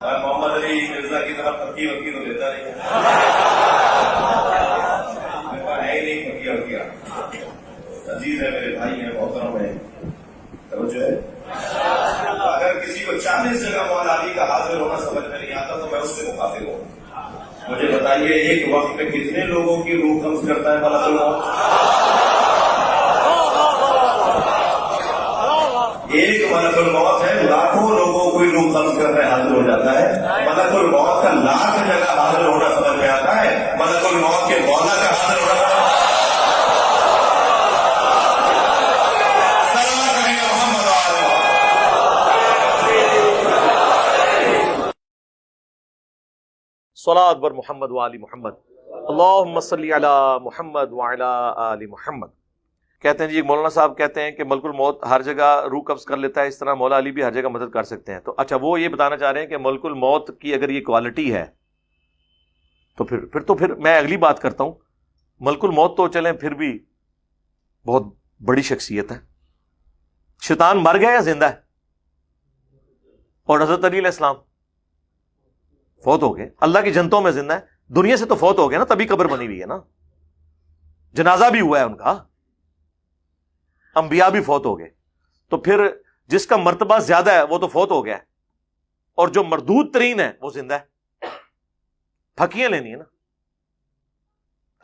محمد علی مرزا کی طرح پکی وکی تو لیتا نہیں ہے ہی نہیں پکی وکیا. عزیز ہے، میرے بھائی ہیں، محترم ہے، توجہ ہے. اگر کسی کو 40 جگہ مولا علی کا حاضر ہونا سمجھ میں نہیں آتا تو میں اس سے مخاطب ہوں. مجھے بتائیے ایک وقت میں کتنے لوگوں کی روح قبض کرتا ہے ملک الموت؟ ایک ملک الموت ہے، لاکھوں لوگوں کو روح قبض کرنے حاضر ہو جاتا ہے. ملک الموت کا لاکھ جگہ حاضر ہونا سمجھ میں آتا ہے، ملک الموت کے مولا کا حاضر ہونا صلاۃ بر محمد و آل محمد اللہم صلی علی محمد وعلی آل محمد. کہتے ہیں جی مولانا صاحب کہتے ہیں کہ ملک الموت ہر جگہ روح قبض کر لیتا ہے، اس طرح مولا علی بھی ہر جگہ مدد کر سکتے ہیں. تو اچھا وہ یہ بتانا چاہ رہے ہیں کہ ملک الموت کی اگر یہ کوالٹی ہے تو پھر میں اگلی بات کرتا ہوں. ملک الموت تو چلیں پھر بھی بہت بڑی شخصیت ہے. شیطان مر گیا یا زندہ ہے؟ اور حضرت علی علیہ السلام فوت ہو گئے، اللہ کی جنتوں میں زندہ ہے، دنیا سے تو فوت ہو گئے نا، تبھی قبر بنی ہوئی ہے نا، جنازہ بھی ہوا ہے ان کا، انبیاء بھی فوت ہو گئے. تو پھر جس کا مرتبہ زیادہ ہے وہ تو فوت ہو گیا ہے، اور جو مردود ترین ہے وہ زندہ ہے. پھکیاں لینی ہے نا.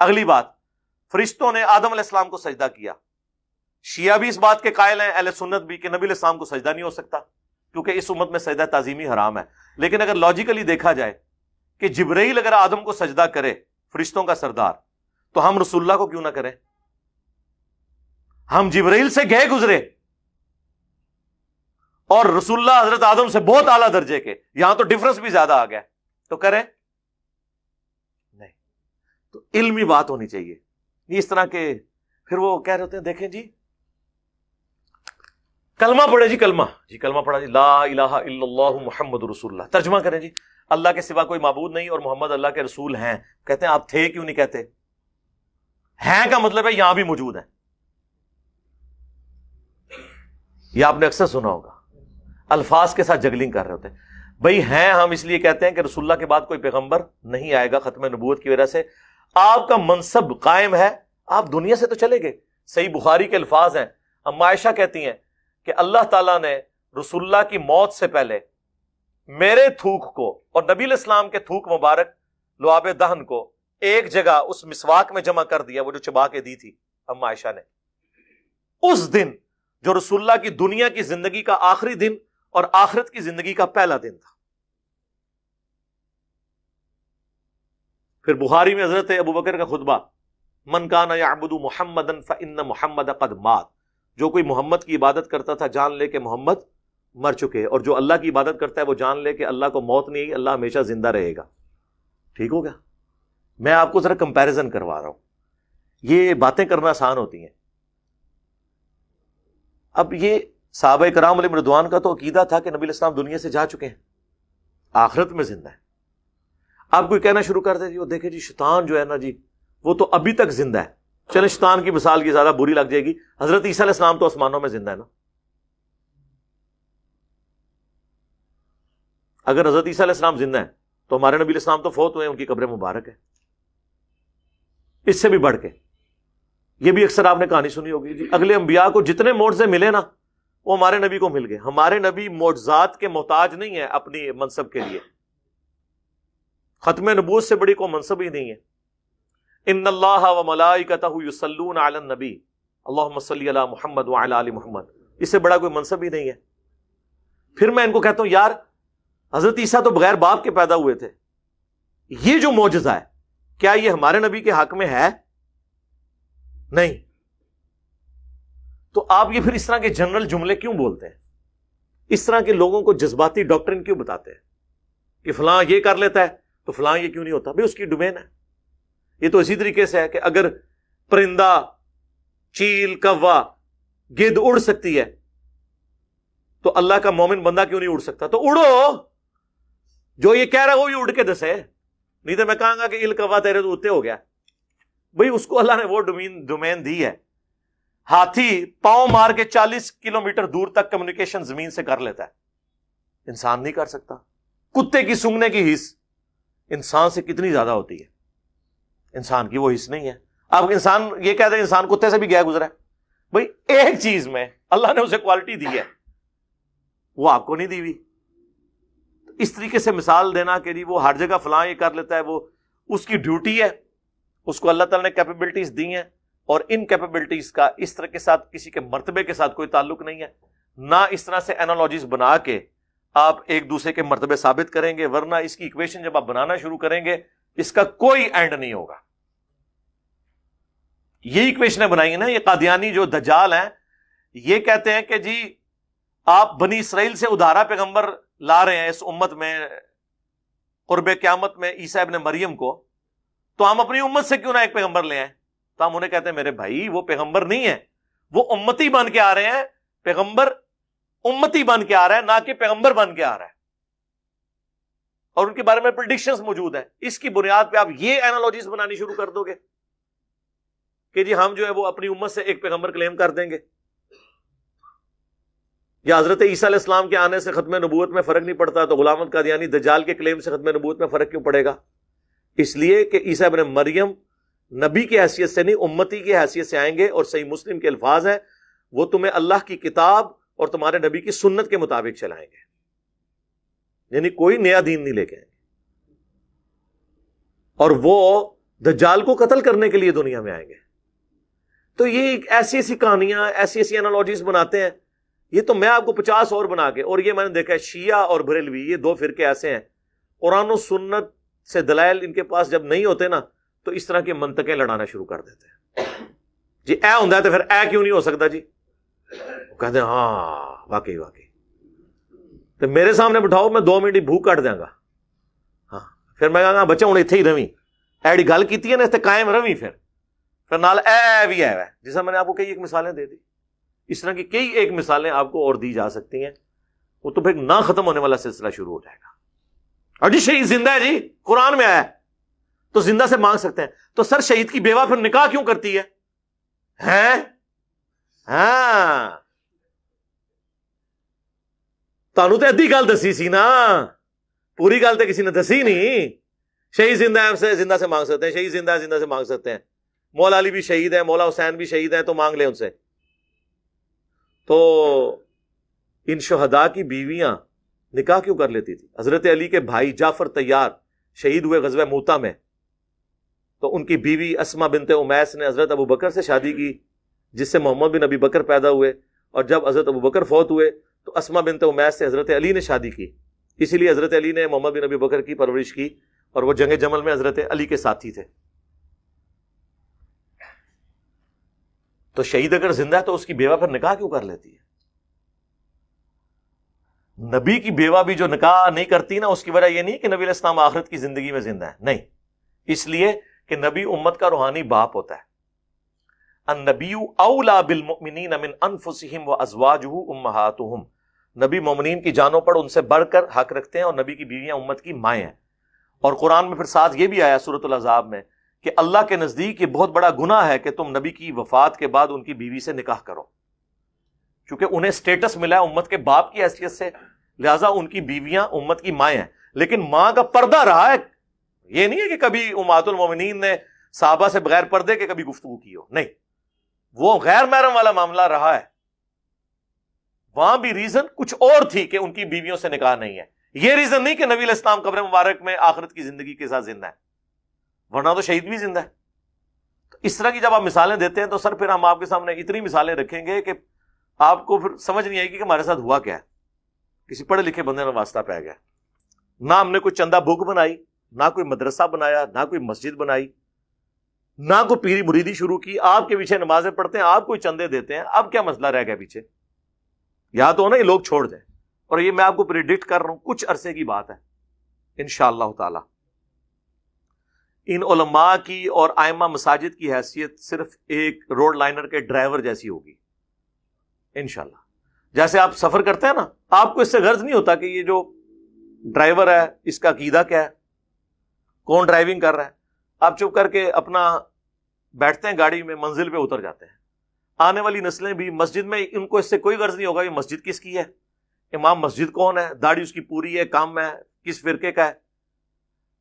اگلی بات، فرشتوں نے آدم علیہ السلام کو سجدہ کیا. شیعہ بھی اس بات کے قائل ہیں، اہل سنت بھی، کہ نبی علیہ السلام کو سجدہ نہیں ہو سکتا کیونکہ اس امت میں سجدہ تعظیمی حرام ہے. لیکن اگر لاجیکلی دیکھا جائے کہ جبرائیل اگر آدم کو سجدہ کرے، فرشتوں کا سردار، تو ہم رسول اللہ کو کیوں نہ کریں؟ ہم جبرائیل سے گئے گزرے اور رسول اللہ حضرت آدم سے بہت اعلیٰ درجے کے، یہاں تو ڈفرنس بھی زیادہ آ گیا، تو کریں نہیں. تو علمی بات ہونی چاہیے. اس طرح کے پھر وہ کہہ رہے ہوتے ہیں دیکھیں جی کلمہ پڑھے جی، کلمہ پڑھا جی، لا الہ الا اللہ محمد رسول اللہ. ترجمہ کریں جی، اللہ کے سوا کوئی معبود نہیں اور محمد اللہ کے رسول ہیں. کہتے ہیں آپ تھے کیوں نہیں کہتے؟ ہیں کا مطلب ہے یہاں بھی موجود ہیں. یہ آپ نے اکثر سنا ہوگا، الفاظ کے ساتھ جگلنگ کر رہے ہوتے ہیں. بھئی ہیں، ہم اس لیے کہتے ہیں کہ رسول اللہ کے بعد کوئی پیغمبر نہیں آئے گا ختم نبوت کی وجہ سے. آپ کا منصب قائم ہے، آپ دنیا سے تو چلے گئے. صحیح بخاری کے الفاظ ہیں، اما عائشہ کہتی ہیں کہ اللہ تعالیٰ نے رسول اللہ کی موت سے پہلے میرے تھوک کو اور نبی علیہ السلام کے تھوک مبارک لعاب دہن کو ایک جگہ اس مسواک میں جمع کر دیا، وہ جو چبا کے دی تھی اما عائشہ نے. اس دن جو رسول اللہ کی دنیا کی زندگی کا آخری دن اور آخرت کی زندگی کا پہلا دن تھا. پھر بخاری میں حضرت ابو بکر کا خطبہ، من کان یعبد محمدا فإن محمد قد مات، جو کوئی محمد کی عبادت کرتا تھا جان لے کہ محمد مر چکے، اور جو اللہ کی عبادت کرتا ہے وہ جان لے کہ اللہ کو موت نہیں آئی، اللہ ہمیشہ زندہ رہے گا. ٹھیک ہو گیا؟ میں آپ کو ذرا کمپیریزن کروا رہا ہوں. یہ باتیں کرنا آسان ہوتی ہیں. اب یہ صحابہ کرام علیہم رضوان کا تو عقیدہ تھا کہ نبی علیہ السلام دنیا سے جا چکے ہیں، آخرت میں زندہ ہے. آپ کوئی کہنا شروع کر دے جی وہ دیکھیں جی شیطان جو ہے نا جی وہ تو ابھی تک زندہ ہے. چلیں شیطان کی مثال کی زیادہ بری لگ جائے گی، حضرت عیسیٰ علیہ السلام تو آسمانوں میں زندہ ہے نا. اگر حضرت عیسیٰ علیہ السلام زندہ ہے تو ہمارے نبی علیہ السلام تو فوت ہوئے، ان کی قبر مبارک ہے. اس سے بھی بڑھ کے یہ بھی اکثر آپ نے کہانی سنی ہوگی جی، اگلے انبیاء کو جتنے معجزے ملے نا وہ ہمارے نبی کو مل گئے. ہمارے نبی معجزات کے محتاج نہیں ہے اپنی منصب کے لیے. ختم نبوت سے بڑی کوئی منصب ہی نہیں ہے. ان اللہ و ملائکتہ یصلون علی النبی اللہم صلی علی محمد وعلی آل محمد، اس سے بڑا کوئی منصب ہی نہیں ہے. پھر میں ان کو کہتا ہوں یار حضرت عیسیٰ تو بغیر باپ کے پیدا ہوئے تھے، یہ جو معجزہ ہے کیا یہ ہمارے نبی کے حق میں ہے؟ نہیں. تو آپ یہ پھر اس طرح کے جنرل جملے کیوں بولتے ہیں؟ اس طرح کے لوگوں کو جذباتی ڈاکٹرن کیوں بتاتے ہیں کہ فلاں یہ کر لیتا ہے تو فلاں یہ کیوں نہیں ہوتا؟ بھئی اس کی ڈومین ہے. یہ تو اسی طریقے سے ہے کہ اگر پرندہ، چیل، کوا، گدھ اڑ سکتی ہے تو اللہ کا مومن بندہ کیوں نہیں اڑ سکتا؟ تو اڑو، جو یہ کہہ رہا ہے وہ بھی اڑ کے دسے. نہیں تو میں کہاں گا کہ ایل کوا تیرے تو اتے ہو گیا. بھئی اس کو اللہ نے وہ ڈومین دی ہے. ہاتھی پاؤں مار کے 40 کلومیٹر دور تک کمیونیکیشن زمین سے کر لیتا ہے، انسان نہیں کر سکتا. کتے کی سونگھنے کی حس انسان سے کتنی زیادہ ہوتی ہے، انسان کی وہ حس نہیں ہے. اب انسان یہ کہتے ہیں انسان کتے سے بھی گیا گزرا ہے. بھائی ایک چیز میں اللہ نے اسے کوالٹی دی ہے، وہ آپ کو نہیں دی ہوئی. اس طریقے سے مثال دینا کہ جی وہ ہر جگہ فلاں یہ کر لیتا ہے، وہ اس کی ڈیوٹی ہے، اس کو اللہ تعالیٰ نے کیپیبلٹیز دی ہیں، اور ان کیپیبلٹیز کا اس طرح کے ساتھ کسی کے مرتبے کے ساتھ کوئی تعلق نہیں ہے. نہ اس طرح سے انالوجیز بنا کے آپ ایک دوسرے کے مرتبے ثابت کریں گے، ورنہ اس کی ایکویشن جب آپ بنانا شروع کریں گے اس کا کوئی اینڈ نہیں ہوگا. یہ ایکویشنیں بنائی ہیں نا یہ قادیانی جو دجال ہیں، یہ کہتے ہیں کہ جی آپ بنی اسرائیل سے ادھارا پیغمبر لا رہے ہیں اس امت میں قرب قیامت میں عیسیٰ ابن مریم کو، تو ہم اپنی امت سے کیوں نہ ایک پیغمبر لے آئیں؟ تو ہم انہیں کہتے ہیں میرے بھائی وہ پیغمبر نہیں ہے، وہ امتی بن کے آ رہے ہیں. پیغمبر امتی بن کے آ رہا ہے، نہ کہ پیغمبر بن کے آ رہا ہے، اور ان کے بارے میں پریڈکشنز موجود ہیں. اس کی بنیاد پہ آپ یہ اینالوجیز بنانی شروع کر دو گے کہ جی ہم جو ہے وہ اپنی امت سے ایک پیغمبر کلیم کر دیں گے، یا حضرت عیسیٰ علیہ السلام کے آنے سے ختم نبوت میں فرق نہیں پڑتا، تو غلام احمد قادیانی دجال کے کلیم سے ختم نبوت میں فرق کیوں پڑے گا؟ اس لیے کہ عیسیٰ ابن مریم نبی کی حیثیت سے نہیں، امتی کی حیثیت سے آئیں گے، اور صحیح مسلم کے الفاظ ہیں وہ تمہیں اللہ کی کتاب اور تمہارے نبی کی سنت کے مطابق چلائیں گے، یعنی کوئی نیا دین نہیں لے کے آئیں گے. اور وہ دجال کو قتل کرنے کے لیے دنیا میں آئیں گے. تو یہ ایسی ایسی کہانیاں، ایسی ایسی انالوجیز بناتے ہیں. یہ تو میں آپ کو 50 اور بنا کے، اور یہ میں نے دیکھا ہے شیعہ اور بریلوی یہ دو فرقے ایسے ہیں، قرآن و سنت سے دلائل ان کے پاس جب نہیں ہوتے نا تو اس طرح کے منطقیں لڑانا شروع کر دیتے ہیں. جی اے ہوں تو پھر اے کیوں نہیں ہو سکتا جی؟ کہتے ہیں ہاں واقعی تو میرے سامنے بٹھاؤ میں 2 منٹ بھوک کٹ دیں گا. ہاں پھر میں کہا بچہ ہوں اتنے ہی روی ایڑی گل کی ہے نا اس قائم روی، پھر نال اے بھی ہے جیسا میں نے آپ کو کئی ایک مثالیں دے دی. اس طرح کی کئی ایک مثالیں آپ کو اور دی جا سکتی ہیں. وہ تو پھر نہ ختم ہونے والا سلسلہ شروع ہو جائے گا. اور جی شہید زندہ ہے جی قرآن میں آیا ہے تو زندہ سے مانگ سکتے ہیں. تو سر شہید کی بیوہ پھر نکاح کیوں کرتی ہے؟ ہاں تانوں تو ادھی گل دسی سی نا، پوری گل تو کسی نے دسی نہیں. شہید زندہ ہے سے زندہ سے مانگ سکتے ہیں، شہید زندہ ہے زندہ سے مانگ سکتے ہیں. مولا علی بھی شہید ہے، مولا حسین بھی شہید ہیں، تو مانگ لیں ان سے. تو ان شہداء کی بیویاں نکاح کیوں کر لیتی تھی؟ حضرت علی کے بھائی جعفر طیار شہید ہوئے غزوہ موتا میں، تو ان کی بیوی اسما بنت امیس نے حضرت ابو بکر سے شادی کی، جس سے محمد بن ابی بکر پیدا ہوئے. اور جب حضرت ابو بکر فوت ہوئے تو اسما بنت امیس سے حضرت علی نے شادی کی. اسی لیے حضرت علی نے محمد بن ابی بکر کی پرورش کی، اور وہ جنگ جمل میں حضرت علی کے ساتھی تھے. تو شہید اگر زندہ ہے تو اس کی بیوہ پھر نکاح کیوں کر لیتی ہے؟ نبی کی بیوہ بھی جو نکاح نہیں کرتی نا، اس کی وجہ یہ نہیں کہ نبی علیہ السلام آخرت کی زندگی میں زندہ ہے، نہیں، اس لیے کہ نبی امت کا روحانی باپ ہوتا ہے. النبی اولا بالمؤمنین من انفسہم وازواجہ امہاتہم، نبی مومنین کی جانوں پر ان سے بڑھ کر حق رکھتے ہیں، اور نبی کی بیویاں امت کی مائیں ہیں. اور قرآن میں پھر ساتھ یہ بھی آیا سورۃ الاحزاب میں کہ اللہ کے نزدیک یہ بہت بڑا گناہ ہے کہ تم نبی کی وفات کے بعد ان کی بیوی سے نکاح کرو، کیونکہ انہیں سٹیٹس ملا ہے امت کے باپ کی حیثیت سے، لہٰذا ان کی بیویاں امت کی مائیں ہیں. لیکن ماں کا پردہ رہا ہے، یہ نہیں ہے کہ کبھی امہات المومنین نے صحابہ سے بغیر پردے کے کبھی گفتگو کی ہو، نہیں، وہ غیر محرم والا معاملہ رہا ہے. وہاں بھی ریزن کچھ اور تھی کہ ان کی بیویوں سے نکاح نہیں ہے. یہ ریزن نہیں کہ نبی علیہ السلام قبر مبارک میں آخرت کی زندگی کے ساتھ زندہ ہے، ورنہ تو شہید بھی زندہ ہے. تو اس طرح کی جب آپ مثالیں دیتے ہیں تو سر پھر ہم آپ کے سامنے اتنی مثالیں رکھیں گے کہ آپ کو پھر سمجھ نہیں آئے گی کہ ہمارے ساتھ ہوا کیا ہے. کسی پڑھے لکھے بندے میں واسطہ پہ گیا، نہ ہم نے کوئی چندہ بک بنائی، نہ کوئی مدرسہ بنایا، نہ کوئی مسجد بنائی، نہ کوئی پیری مریدی شروع کی. آپ کے پیچھے نمازیں پڑھتے ہیں، آپ کوئی چندے دیتے ہیں، اب کیا مسئلہ رہ گیا پیچھے؟ یا تو نا یہ لوگ چھوڑ دیں. اور یہ میں آپ کو پریڈکٹ کر رہا ہوں، کچھ عرصے کی بات ہے انشاءاللہ تعالی. ان علماء کی اور ائمہ مساجد کی حیثیت صرف ایک روڈ لائنر کے ڈرائیور جیسی ہوگی انشاءاللہ. جیسے آپ سفر کرتے ہیں نا، آپ کو اس سے غرض نہیں ہوتا کہ یہ جو ڈرائیور ہے اس کا عقیدہ کیا ہے، کون ڈرائیونگ کر رہا ہے. آپ چپ کر کے اپنا بیٹھتے ہیں گاڑی میں، منزل پہ اتر جاتے ہیں. آنے والی نسلیں بھی مسجد میں ان کو اس سے کوئی غرض نہیں ہوگا یہ مسجد کس کی ہے، امام مسجد کون ہے، داڑھی اس کی پوری ہے، کام ہے، کس فرقے کا ہے.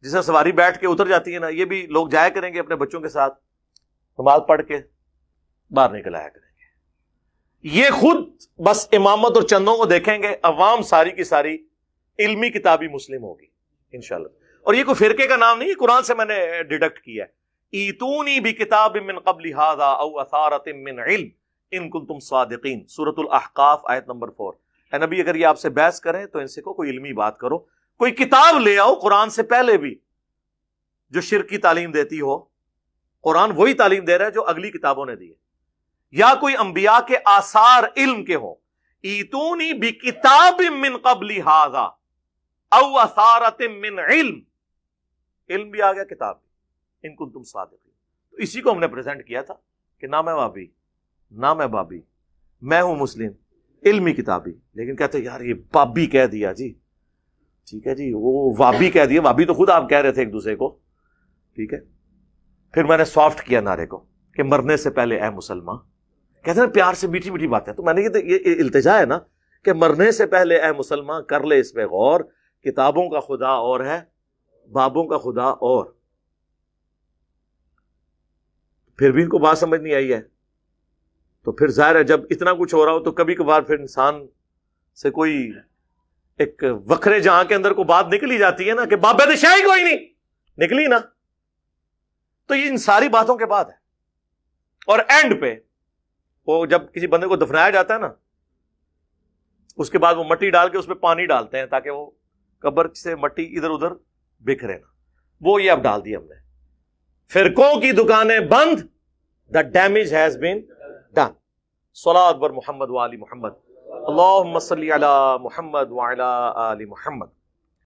جسے سواری بیٹھ کے اتر جاتی ہے نا، یہ بھی لوگ جایا کریں گے اپنے بچوں کے ساتھ، نماز پڑھ کے باہر نکل آیا کریں گے. یہ خود بس امامت اور چندوں کو دیکھیں گے، عوام ساری کی ساری علمی کتابی مسلم ہوگی انشاءاللہ. اور یہ کوئی فرقے کا نام نہیں، یہ قرآن سے میں نے ڈیڈکٹ کیا ہے. ایتونی بکتاب من قبل ھذا او اثارۃ من علم ان کنتم صادقین، سورۃ الاحقاف آیت نمبر 4. اے نبی اگر یہ آپ سے بحث کریں تو ان سے کوئی علمی بات کرو، کوئی کتاب لے آؤ قرآن سے پہلے بھی جو شرک کی تعلیم دیتی ہو. قرآن وہی تعلیم دے رہا ہے جو اگلی کتابوں نے دی ہے، یا کوئی انبیاء کے آثار علم کے ہوں. ایتونی بکتاب من قبل ھذا او اثارۃ من علم، علم بھی آ گیا، کتاب بھی، ان کنتم صادقین. تو اسی کو ہم نے پریزنٹ کیا تھا کہ نہ میں وابی نہ میں بابی، میں ہوں مسلم علمی کتابی. لیکن کہتے یار یہ بابی کہہ دیا جی، ٹھیک ہے جی، وہ وابی کہہ دیا، وابی تو خود آپ کہہ رہے تھے ایک دوسرے کو، ٹھیک ہے. پھر میں نے سافٹ کیا نعرے کو کہ مرنے سے پہلے اے مسلمان، کہتے ہیں پیار سے میٹھی میٹھی باتیں. تو میں نے یہ التجا ہے نا کہ مرنے سے پہلے اے مسلمان کر لے اس پہ غور، کتابوں کا خدا اور ہے، بابوں کا خدا اور. پھر بھی ان کو بات سمجھ نہیں آئی ہے. تو پھر ظاہر ہے جب اتنا کچھ ہو رہا ہو تو کبھی کبھار پھر انسان سے کوئی ایک وکھرے جہاں کے اندر کو بات نکلی جاتی ہے نا کہ بابے تو شاہی کوئی نہیں نکلی نا. تو یہ ان ساری باتوں کے بعد ہے. اور اینڈ پہ وہ جب کسی بندے کو دفنایا جاتا ہے نا، اس کے بعد وہ مٹی ڈال کے اس پہ پانی ڈالتے ہیں تاکہ وہ قبر سے مٹی ادھر ادھر بکھرے نا. وہ یہ اب ڈال دی ہم نے. فرقوں کی دکانیں بند، the damage has been done. صلاۃ بر محمد و آل محمد، اللہم صلی علی محمد وعلی آل محمد.